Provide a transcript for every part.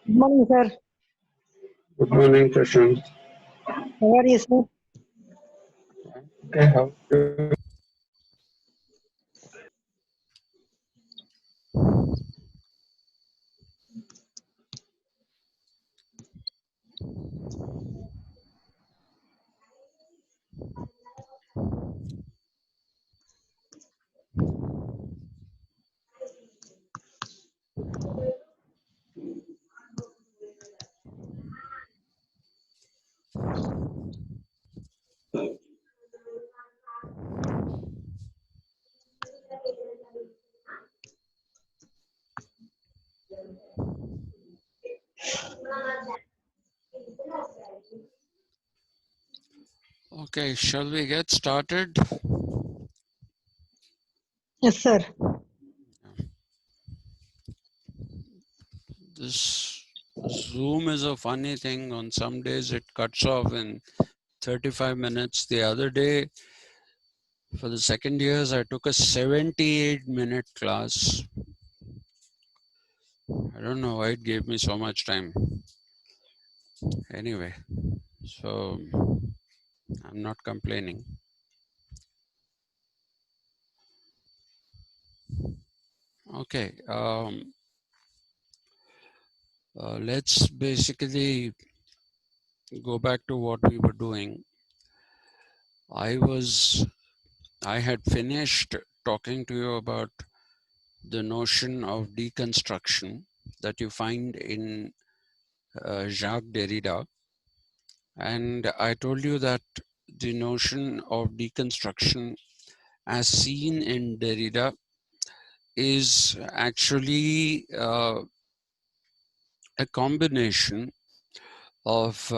Good morning, sir. Good morning, Prashant. How are you, sir? Okay, how are you? Okay, shall we get started? Yes, sir. This Zoom is a funny thing. On some days it cuts off in 35 minutes. The other day, for the second years, I took a 78-minute class. I don't know why it gave me so much time. Anyway, so I'm not complaining. Okay, let's basically go back to what we were doing. I had finished talking to you about the notion of deconstruction that you find in Jacques Derrida. And I told you that the notion of deconstruction as seen in Derrida is actually a combination of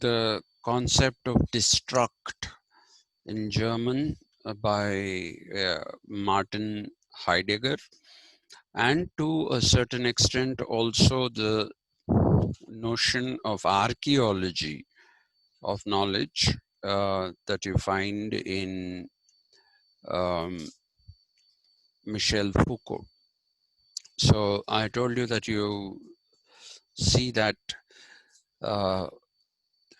the concept of destruct in German by Martin Heidegger, and to a certain extent also the notion of archaeology of knowledge that you find in Michel Foucault. So I told you that you see that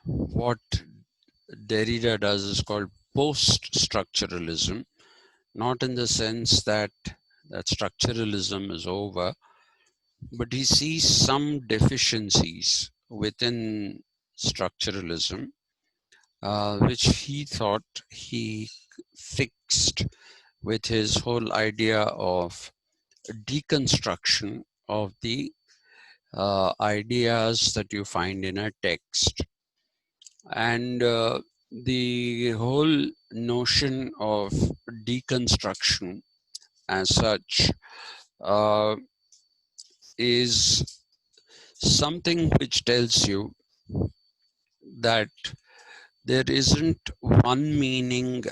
what Derrida does is called post-structuralism, not in the sense that structuralism is over, but he sees some deficiencies within structuralism, which he thought he fixed with his whole idea of deconstruction of the ideas that you find in a text. And the whole notion of deconstruction as such is something which tells you that there isn't one meaning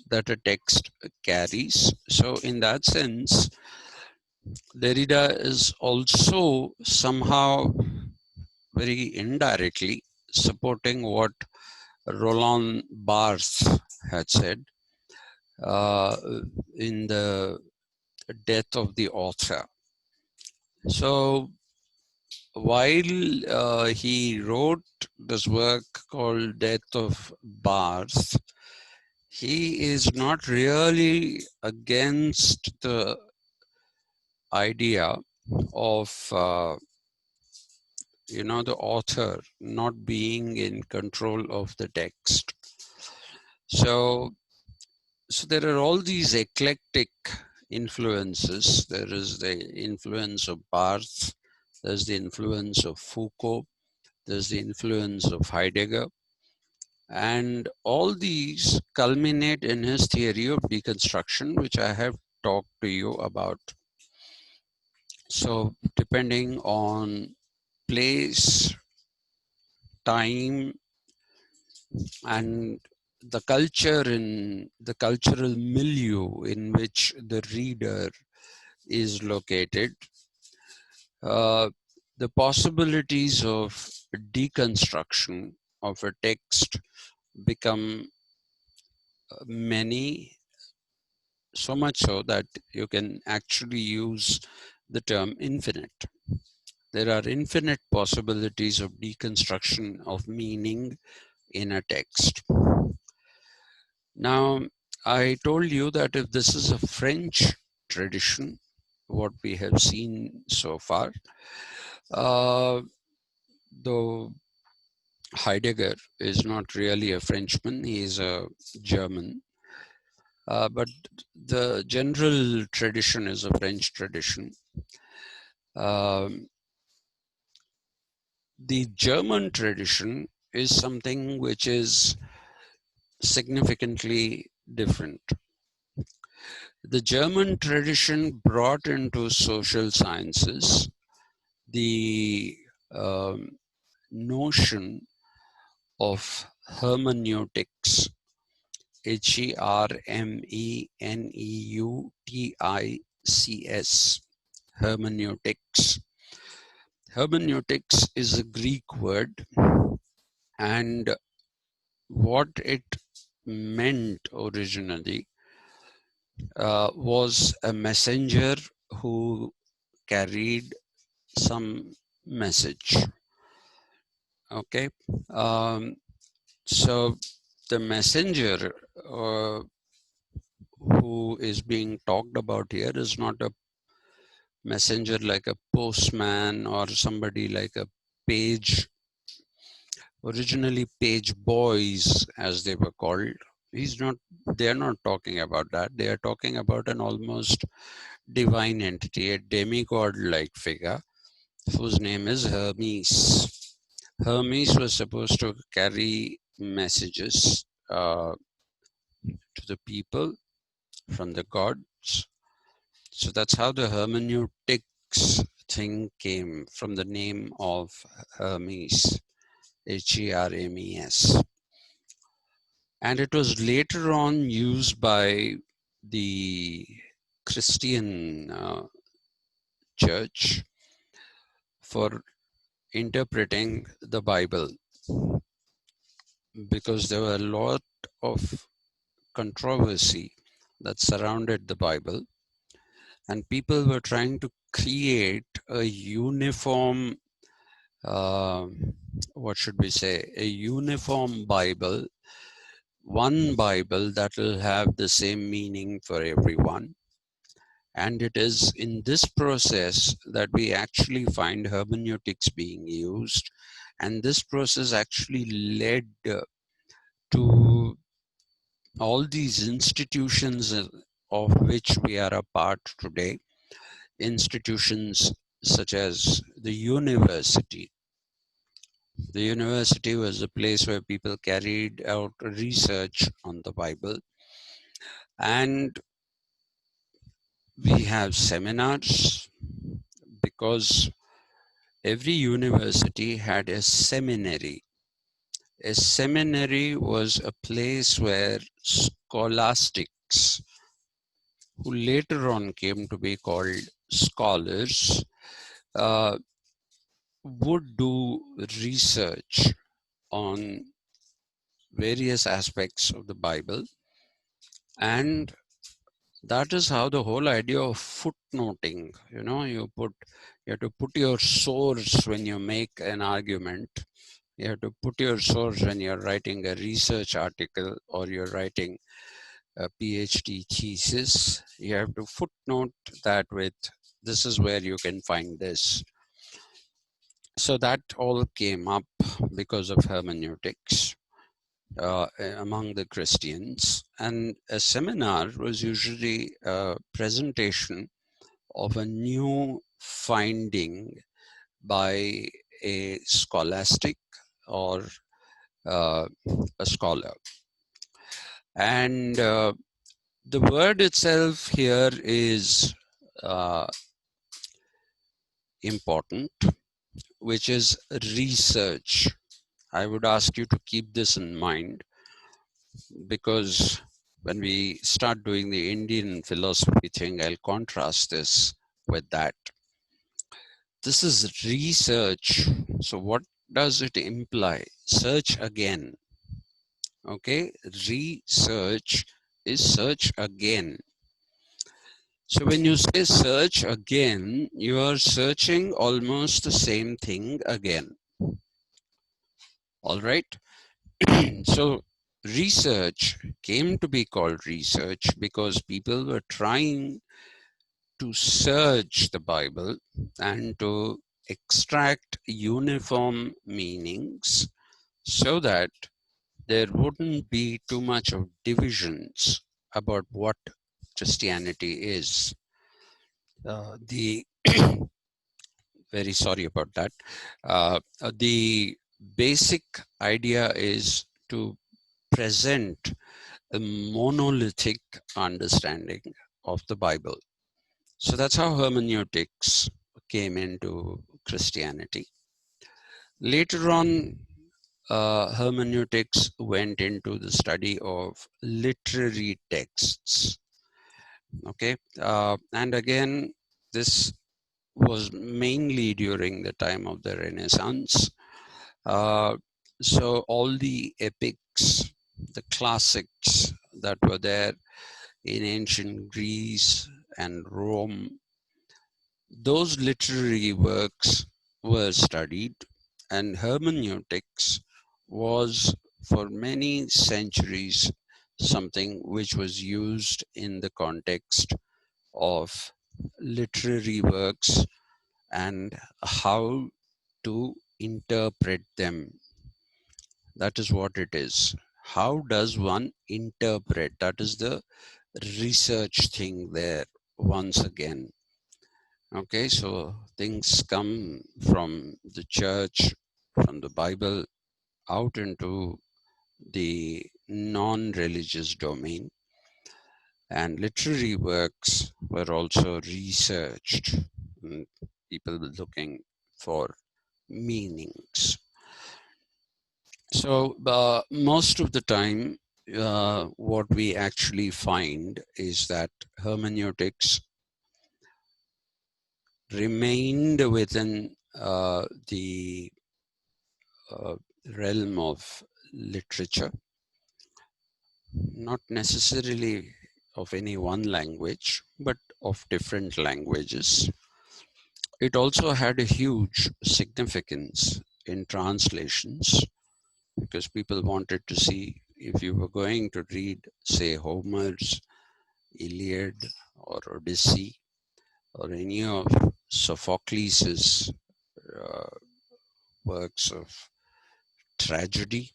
that a text carries. So in that sense, Derrida is also somehow very indirectly supporting what Roland Barthes had said in the death of the author. So while he wrote this work called Death of Barthes, he is not really against the idea of the author not being in control of the text. So there are all these eclectic influences. There is the influence of Barthes, there's the influence of Foucault, there's the influence of Heidegger, and all these culminate in his theory of deconstruction, which I have talked to you about. So depending on place, time, and the culture in the cultural milieu in which the reader is located, the possibilities of deconstruction of a text become many, so much so that you can actually use the term infinite. There are infinite possibilities of deconstruction of meaning in a text. Now, I told you that if this is a French tradition, what we have seen so far, though Heidegger is not really a Frenchman, he is a German. But the general tradition is a French tradition. Um, the German tradition is something which is significantly different. The German tradition brought into social sciences the notion of hermeneutics, Hermeneutics. Hermeneutics. Hermeneutics is a Greek word, and what it meant originally was a messenger who carried some message. Okay, so the messenger who is being talked about here is not a messenger like a postman or somebody like a page, originally page boys as they were called. They're not talking about that. They are talking about an almost divine entity, a demigod like figure whose name is Hermes. Hermes was supposed to carry messages to the people from the gods. So that's how the hermeneutics thing came, from the name of Hermes, Hermes. And it was later on used by the Christian church for interpreting the Bible, because there were a lot of controversy that surrounded the Bible, and people were trying to create a uniform, what should we say, a uniform Bible, one Bible that will have the same meaning for everyone. And it is in this process that we actually find hermeneutics being used. And this process actually led to all these institutions of which we are a part today. Institutions such as the university. The university was a place where people carried out research on the Bible. And we have seminars, because every university had a seminary. A seminary was a place where scholastics, who later on came to be called scholars, uh, would do research on various aspects of the Bible. And that is how the whole idea of footnoting, you have to put your source when you make an argument. You have to put your source when you're writing a research article or you're writing a PhD thesis. You have to footnote that with, this is where you can find this. So that all came up because of hermeneutics among the Christians. And a seminar was usually a presentation of a new finding by a scholastic or a scholar. And the word itself here is important, which is research. I would ask you to keep this in mind, because when we start doing the Indian philosophy thing, I'll contrast this with that. This is research. So what does it imply? Search again. Okay, research is search again. So when you say search again, you are searching almost the same thing again. All right. So research came to be called research because people were trying to search the Bible and to extract uniform meanings so that there wouldn't be too much of divisions about what Christianity is. The very sorry about that. The basic idea is to present a monolithic understanding of the Bible. So that's how hermeneutics came into Christianity. Later on, hermeneutics went into the study of literary texts. Okay, and again, this was mainly during the time of the Renaissance. So all the epics, the classics that were there in ancient Greece and Rome, those literary works were studied, and hermeneutics was for many centuries something which was used in the context of literary works and how to interpret them. That is what it is. How does one interpret? That is the research thing there once again. Okay, so things come from the church, from the Bible, out into the non-religious domain, and literary works were also researched, and people were looking for meanings. So most of the time, what we actually find is that hermeneutics remained within the realm of literature, not necessarily of any one language, but of different languages. It also had a huge significance in translations because people wanted to see if you were going to read, say, Homer's Iliad or Odyssey or any of Sophocles' works of tragedy.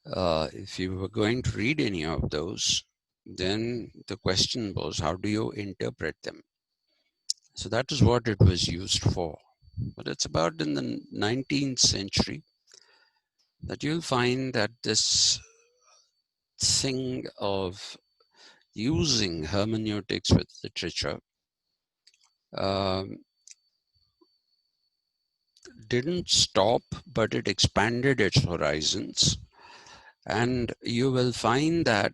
If you were going to read any of those, then the question was, how do you interpret them? So that is what it was used for. But it's about in the 19th century that you'll find that this thing of using hermeneutics with literature um, didn't stop, but it expanded its horizons. And you will find that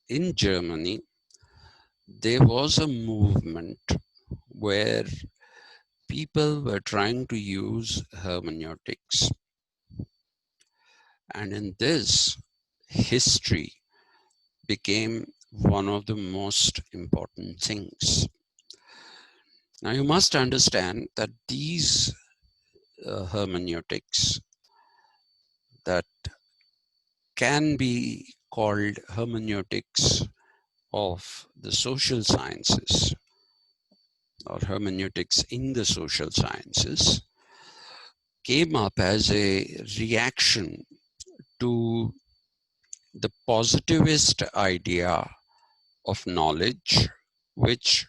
in Germany, there was a movement where people were trying to use hermeneutics. And in this, history became one of the most important things. Now, you must understand that these hermeneutics that can be called hermeneutics of the social sciences or hermeneutics in the social sciences came up as a reaction to the positivist idea of knowledge, which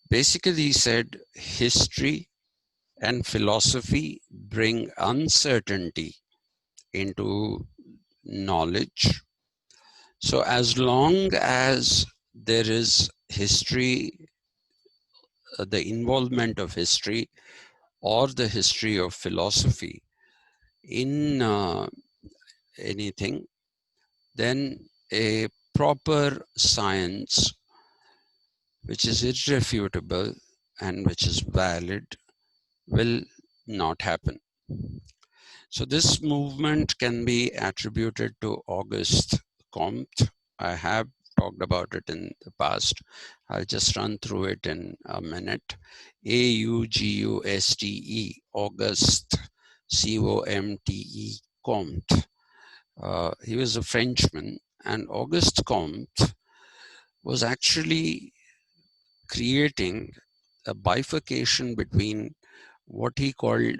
basically said history and philosophy bring uncertainty into knowledge. So as long as there is history, the involvement of history or the history of philosophy in anything, then a proper science which is irrefutable and which is valid will not happen. So this movement can be attributed to Auguste Comte. I have talked about it in the past. I'll just run through it in a minute. Auguste, Auguste, Comte, Comte. He was a Frenchman, and Auguste Comte was actually creating a bifurcation between what he called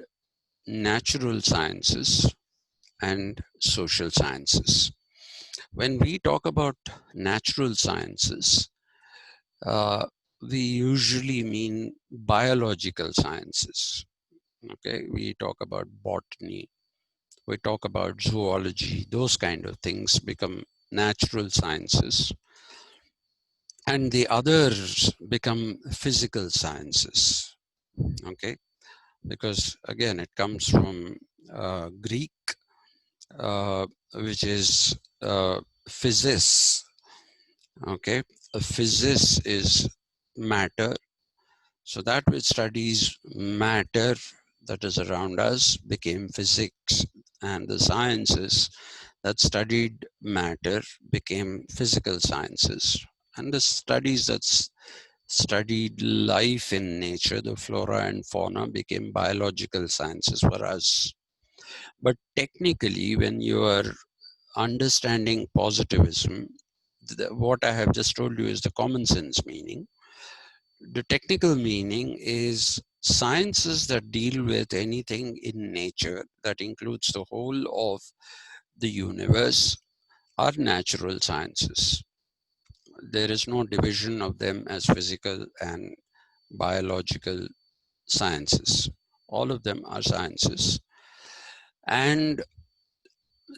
natural sciences and social sciences. When we talk about natural sciences, we usually mean biological sciences. Okay, we talk about botany, we talk about zoology, those kind of things become natural sciences. And the others become physical sciences. Okay, because again, it comes from Greek, which is physis. Okay, a physis is matter. So that which studies matter that is around us became physics, and the sciences that studied matter became physical sciences, and the studies that studied life in nature, the flora and fauna, became biological sciences for us. But technically, when you are understanding positivism, what I have just told you is the common sense meaning. The technical meaning is sciences that deal with anything in nature that includes the whole of the universe are natural sciences. There is no division of them as physical and biological sciences. All of them are sciences. And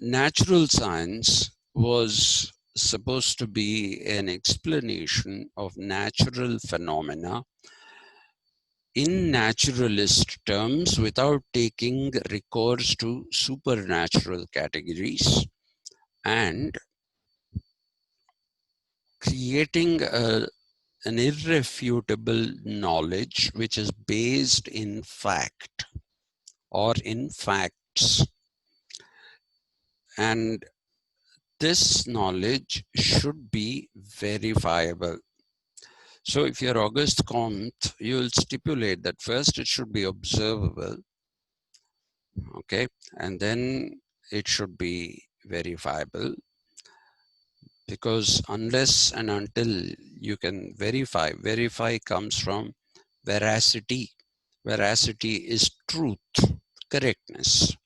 natural science was supposed to be an explanation of natural phenomena in naturalist terms without taking recourse to supernatural categories and creating an irrefutable knowledge which is based in fact or in facts. And this knowledge should be verifiable. So if you're Auguste Comte, you'll stipulate that first it should be observable, okay, and then it should be verifiable, because unless and until you can verify comes from veracity. Veracity is truth, correctness,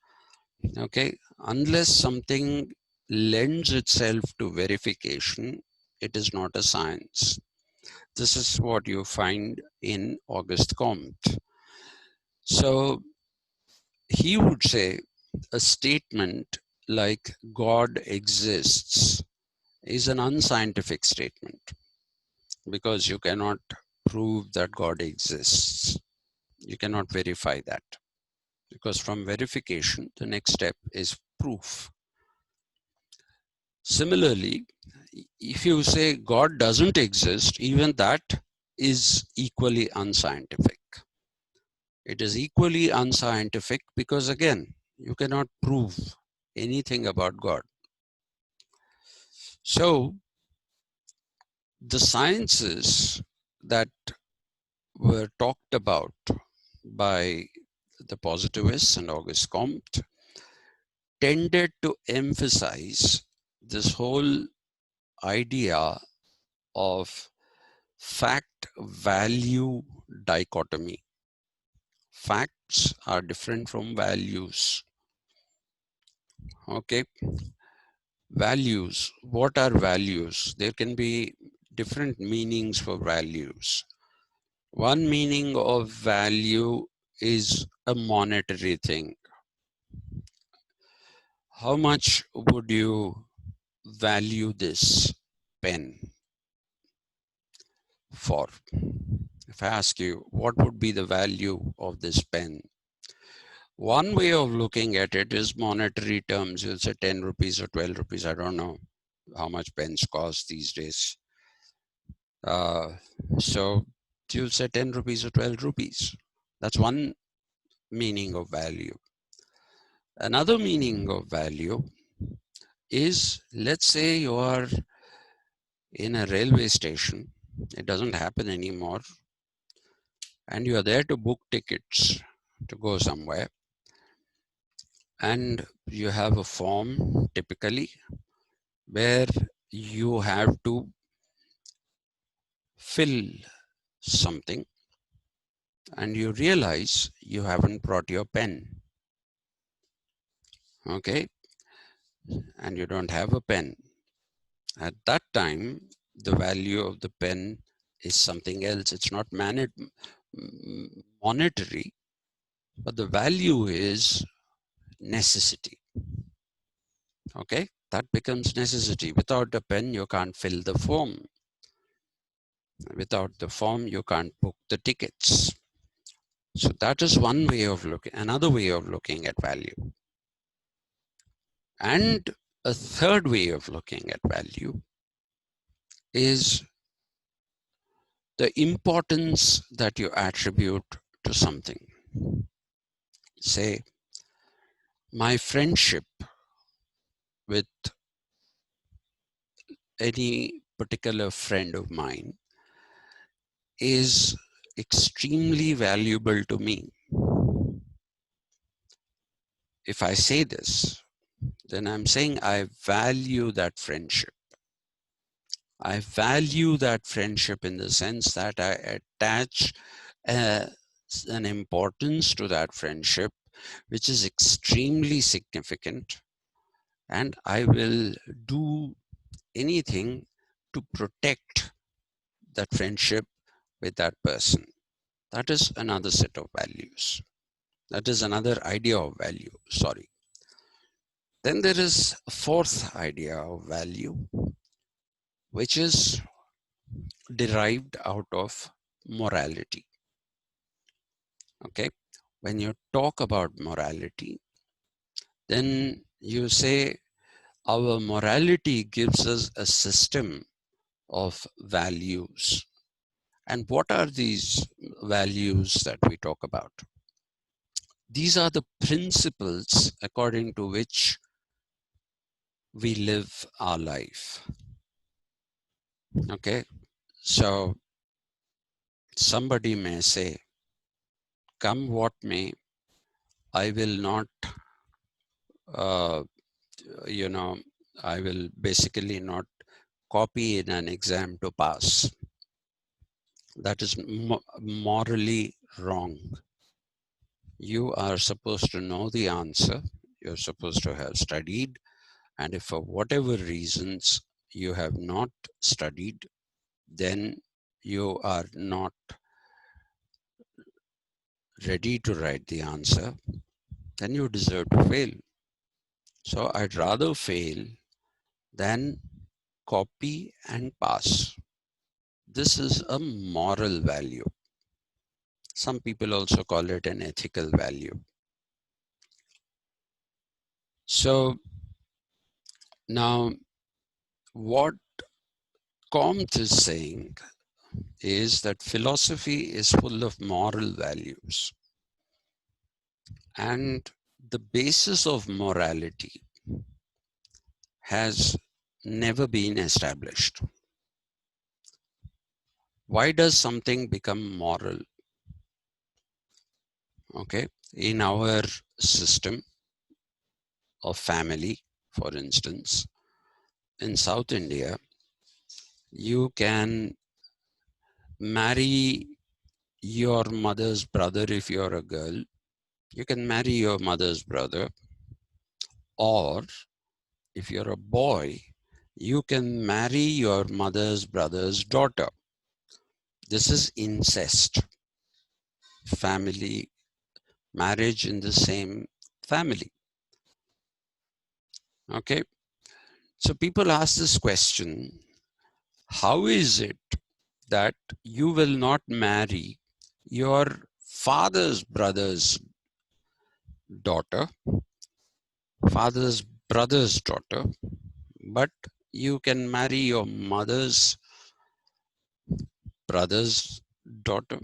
okay. Unless something lends itself to verification, it is not a science. This is what you find in Auguste Comte. So he would say a statement like God exists is an unscientific statement, because you cannot prove that God exists. You cannot verify that, because from verification, the next step is proof. Similarly, if you say God doesn't exist, even that is equally unscientific. It is equally unscientific because, again, you cannot prove anything about God. So the sciences that were talked about by the positivists and Auguste Comte tended to emphasize this whole idea of fact-value dichotomy. Facts are different from values. Okay. Values. What are values? There can be different meanings for values. One meaning of value is a monetary thing. How much would you value this pen for? If I ask you, what would be the value of this pen? One way of looking at it is monetary terms. You'll say 10 rupees or 12 rupees. I don't know how much pens cost these days. So you'll say 10 rupees or 12 rupees. That's one meaning of value. Another meaning of value is, let's say you are in a railway station. It doesn't happen anymore. And you are there to book tickets to go somewhere. And you have a form typically where you have to fill something and you realize you haven't brought your pen. Okay. And you don't have a pen. At that time, the value of the pen is something else. It's not monetary, but the value is necessity. Okay, that becomes necessity. Without a pen, you can't fill the form. Without the form, you can't book the tickets. So that is one way of looking, another way of looking at value. And a third way of looking at value is the importance that you attribute to something. Say, my friendship with any particular friend of mine is extremely valuable to me. If I say this, then I'm saying I value that friendship. I value that friendship in the sense that I attach an importance to that friendship, which is extremely significant. And I will do anything to protect that friendship with that person. That is another set of values. That is another idea of value, sorry. Then there is a fourth idea of value, which is derived out of morality. Okay, when you talk about morality, then you say our morality gives us a system of values. And what are these values that we talk about? These are the principles according to which we live our life. Okay, so somebody may say, come what may, I will not, I will basically not copy in an exam to pass. That is morally wrong. You are supposed to know the answer. You're supposed to have studied. And if for whatever reasons you have not studied, then you are not ready to write the answer, then you deserve to fail. So I'd rather fail than copy and pass. This is a moral value. Some people also call it an ethical value. So now what Comte is saying is that philosophy is full of moral values. And the basis of morality has never been established. Why does something become moral? Okay, in our system of family, for instance, in South India, you can marry your mother's brother if you're a girl. You can marry your mother's brother, or if you're a boy, you can marry your mother's brother's daughter. This is incest, family, marriage in the same family. Okay, so people ask this question, how is it that you will not marry your father's brother's daughter, father's brother's daughter, but you can marry your mother's brother's daughter?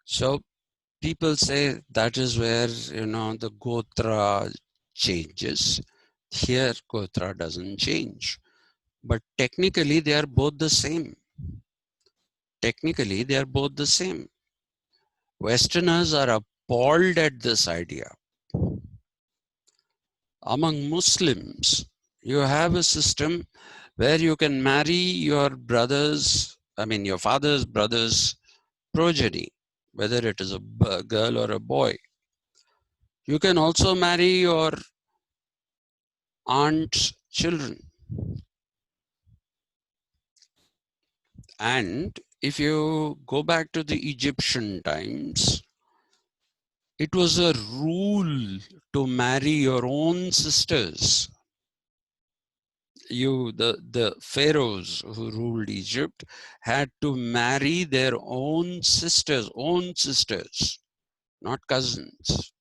So people say that is where, the gotra changes. Here, Gotra doesn't change. But technically, they are both the same. Technically, they are both the same. Westerners are appalled at this idea. Among Muslims, you have a system where you can marry your your father's brother's progeny, whether it is a girl or a boy. You can also marry your aunt's children. And if you go back to the Egyptian times, it was a rule to marry your own sisters. The pharaohs who ruled Egypt had to marry their own sisters, not cousins.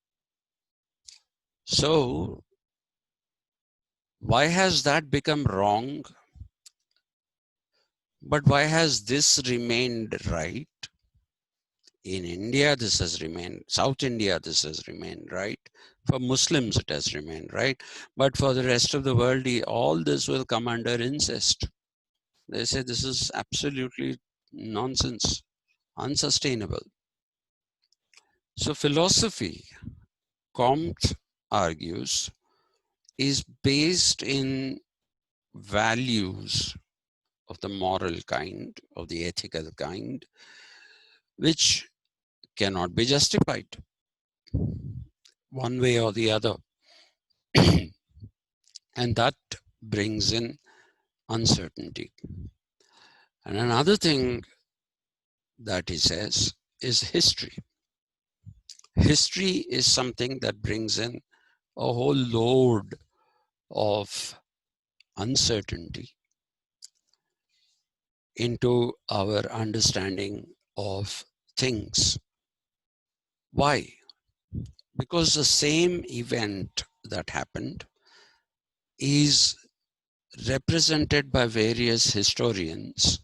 So why has that become wrong? But why has this remained right? In India, this has remained. South India, this has remained right. For Muslims, it has remained right. But for the rest of the world, all this will come under incest. They say this is absolutely nonsense, unsustainable. So philosophy, Comte argues, is based in values of the moral kind, of the ethical kind, which cannot be justified one way or the other. And that brings in uncertainty. And another thing that he says is history. History is something that brings in a whole load of uncertainty into our understanding of things. Why? Because the same event that happened is represented by various historians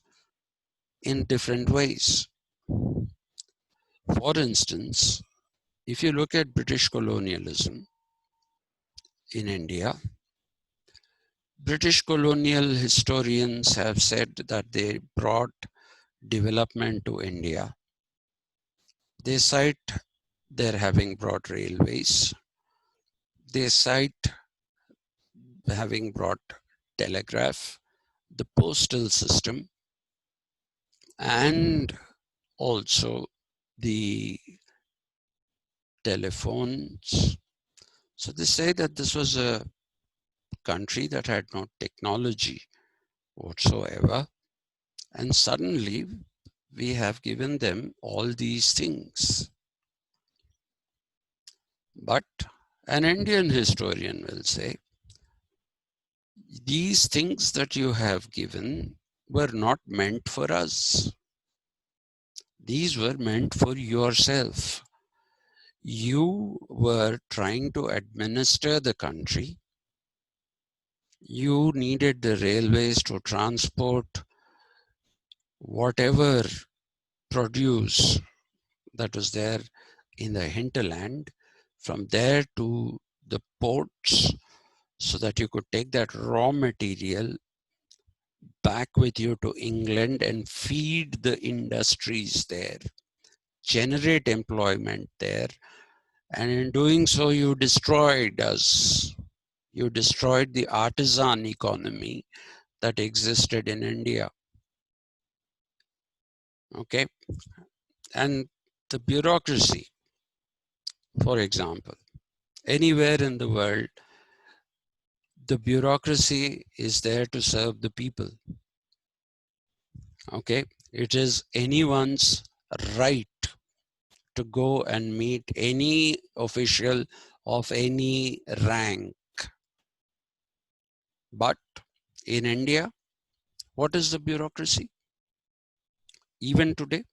in different ways. For instance, if you look at British colonialism in India, British colonial historians have said that they brought development to India. They cite their having brought railways. They cite having brought telegraph, the postal system, and also the telephones. So they say that this was a country that had no technology whatsoever. And suddenly we have given them all these things. But an Indian historian will say, these things that you have given were not meant for us. These were meant for yourself. You were trying to administer the country. You needed the railways to transport whatever produce that was there in the hinterland from there to the ports, so that you could take that raw material back with you to England and feed the industries there, generate employment there. And in doing so, you destroyed us. You destroyed the artisan economy that existed in India. Okay. And the bureaucracy, for example, anywhere in the world, the bureaucracy is there to serve the people. Okay. It is anyone's right to go and meet any official of any rank. But in India, what is the bureaucracy? Even today,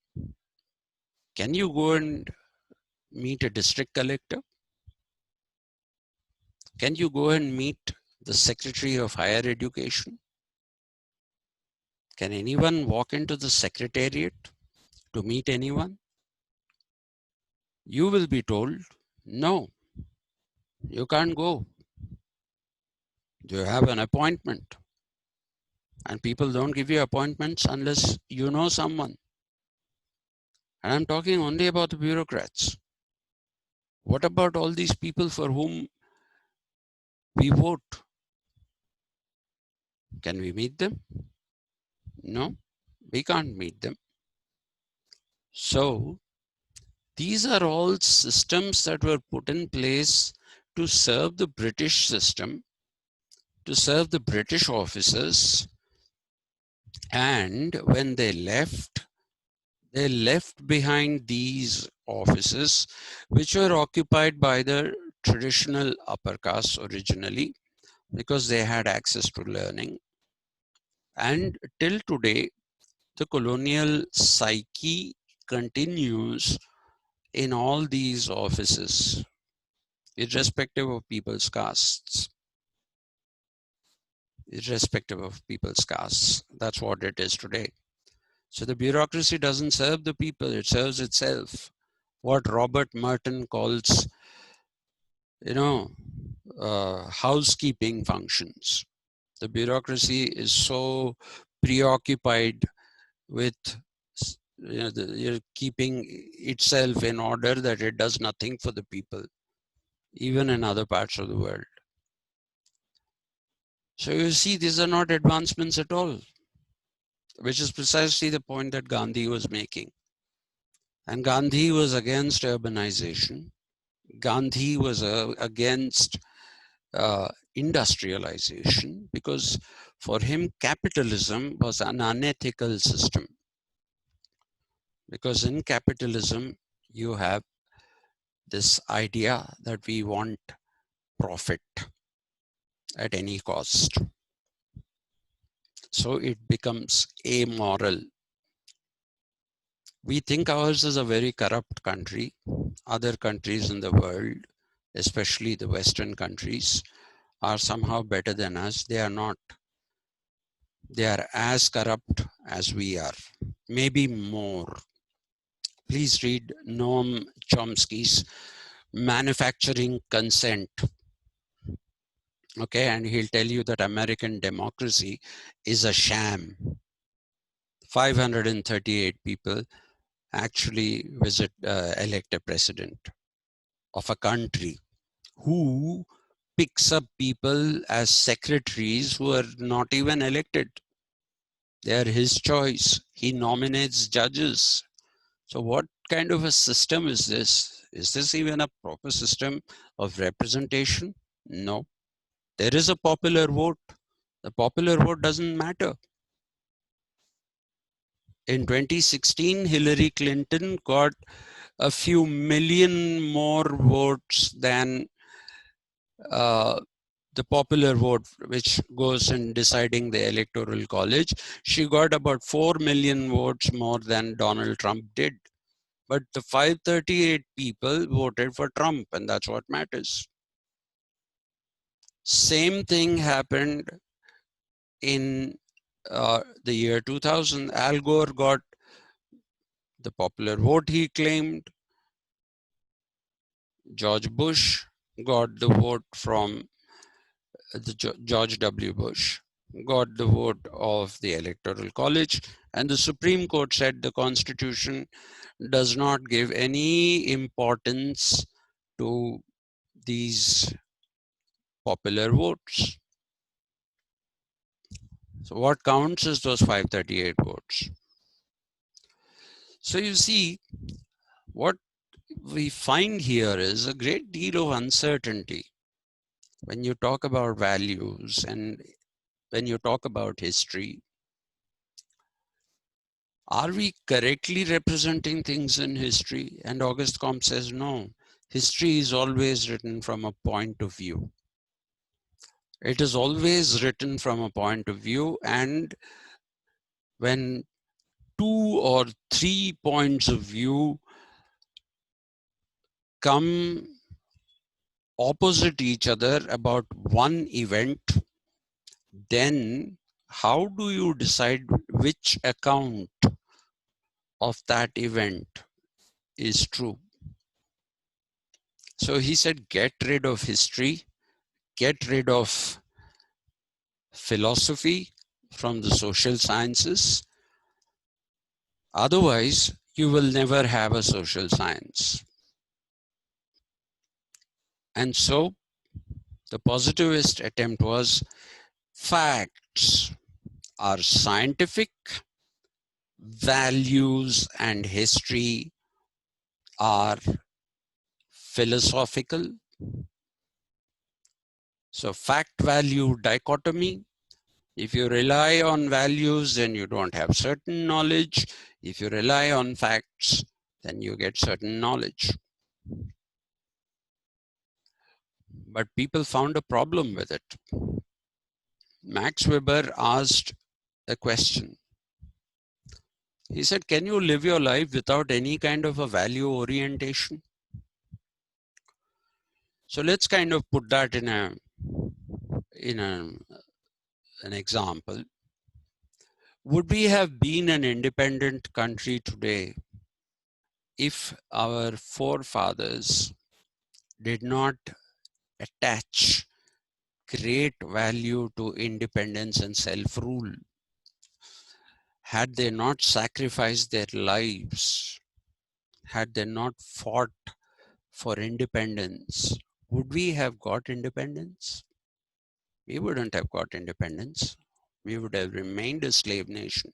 can you go and meet a district collector? Can you go and meet the Secretary of Higher Education? Can anyone walk into the secretariat to meet anyone? You will be told, no, you can't go. Do you have an appointment? And people don't give you appointments unless you know someone. And I'm talking only about the bureaucrats. What about all these people for whom we vote? Can we meet them? No, we can't meet them. So these are all systems that were put in place to serve the British system, to serve the British officers. And when they left behind these offices, which were occupied by the traditional upper caste originally, because they had access to learning. And till today, the colonial psyche continues in all these offices, irrespective of people's castes. Irrespective of people's castes. That's what it is today. So the bureaucracy doesn't serve the people, it serves itself. What Robert Merton calls, housekeeping functions. The bureaucracy is so preoccupied with keeping itself in order that it does nothing for the people, even in other parts of the world. So you see, these are not advancements at all, which is precisely the point that Gandhi was making. And Gandhi was against urbanization. Gandhi was against industrialization, because for him, capitalism was an unethical system. Because in capitalism, you have this idea that we want profit at any cost. So it becomes amoral. We think ours is a very corrupt country. Other countries in the world, especially the Western countries, are somehow better than us. They are not. They are as corrupt as we are, maybe more. Please read Noam Chomsky's Manufacturing Consent. Okay, and he'll tell you that American democracy is a sham. 538 people actually elect a president of a country who picks up people as secretaries who are not even elected. They are his choice. He nominates judges. So what kind of a system is this? Is this even a proper system of representation? No. There is a popular vote. The popular vote doesn't matter. In 2016, Hillary Clinton got a few million more votes than the popular vote, which goes in deciding the electoral college. She got about 4 million votes more than Donald Trump did. But the 538 people voted for Trump, and that's what matters. Same thing happened in the year 2000. Al Gore got the popular vote, he claimed. George Bush got the vote from George W. Bush, got the vote of the Electoral College, and the Supreme Court said the Constitution does not give any importance to these popular votes. So what counts is those 538 votes. So you see, what we find here is a great deal of uncertainty when you talk about values and when you talk about history. Are we correctly representing things in history? And Auguste Comte says, no, history is always written from a point of view. It is always written from a point of view, and when 2 or 3 points of view come opposite each other about one event, then how do you decide which account of that event is true? So he said, get rid of history, get rid of philosophy from the social sciences. Otherwise, you will never have a social science. And so the positivist attempt was facts are scientific, values and history are philosophical. So fact value dichotomy. If you rely on values, then you don't have certain knowledge. If you rely on facts, then you get certain knowledge. But people found a problem with it. Max Weber asked a question. He said, can you live your life without any kind of a value orientation? So let's kind of put that in an example. Would we have been an independent country today if our forefathers did not attach great value to independence and self-rule? Had they not sacrificed their lives, had they not fought for independence, would we have got independence? We wouldn't have got independence. We would have remained a slave nation.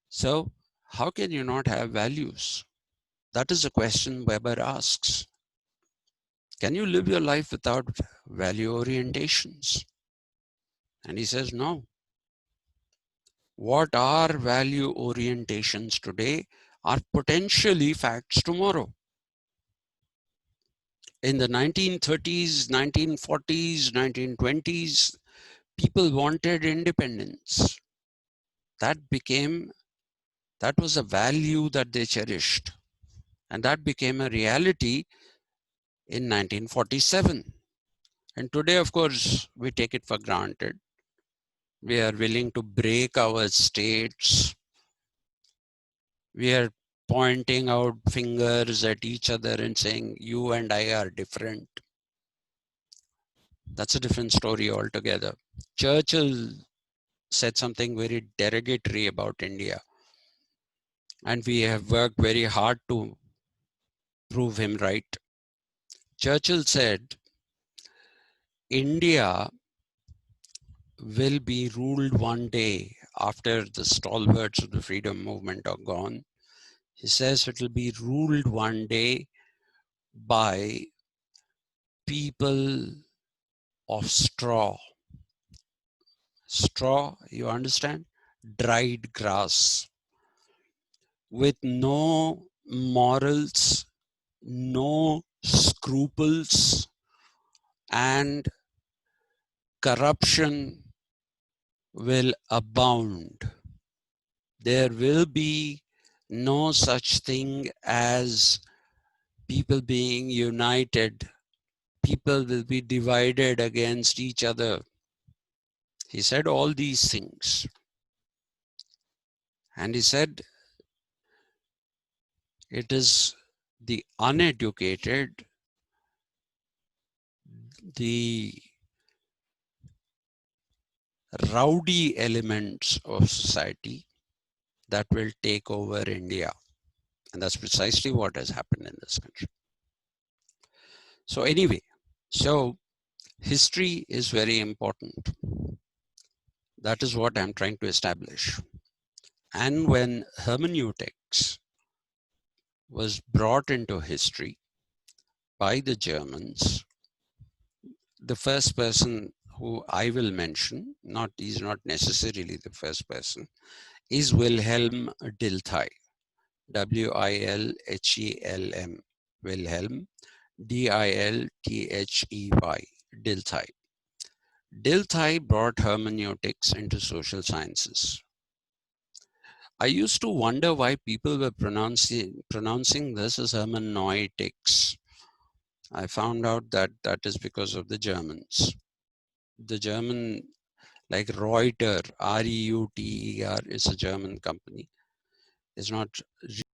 So how can you not have values? That is a question Weber asks. Can you live your life without value orientations? And he says, no. What are value orientations today are potentially facts tomorrow. In the 1930s, 1940s, 1920s, people wanted independence. That was a value that they cherished. And that became a reality in 1947. And today, of course, we take it for granted. We are willing to break our states. We are pointing out fingers at each other and saying, you and I are different. That's a different story altogether. Churchill said something very derogatory about India. And we have worked very hard to prove him right. Churchill said, India will be ruled one day after the stalwarts of the freedom movement are gone. He says it will be ruled one day by people of straw. Straw, you understand? Dried grass. With no morals, no scruples, and corruption will abound. There will be no such thing as people being united. People will be divided against each other. He said all these things. And he said, it is the uneducated, the rowdy elements of society that will take over India. And that's precisely what has happened in this country. So anyway, so history is very important. That is what I'm trying to establish. And when hermeneutics was brought into history by the Germans, the first person who I will mention, he's not necessarily the first person, is Wilhelm Dilthey. W-I-L-H-E-L-M, Wilhelm, D-I-L-T-H-E-Y, Dilthey. Dilthey brought hermeneutics into social sciences. I used to wonder why people were pronouncing this as hermeneutics. I found out that that is because of the Germans. The German, like Reuter, R-E-U-T-E-R, is a German company. It's not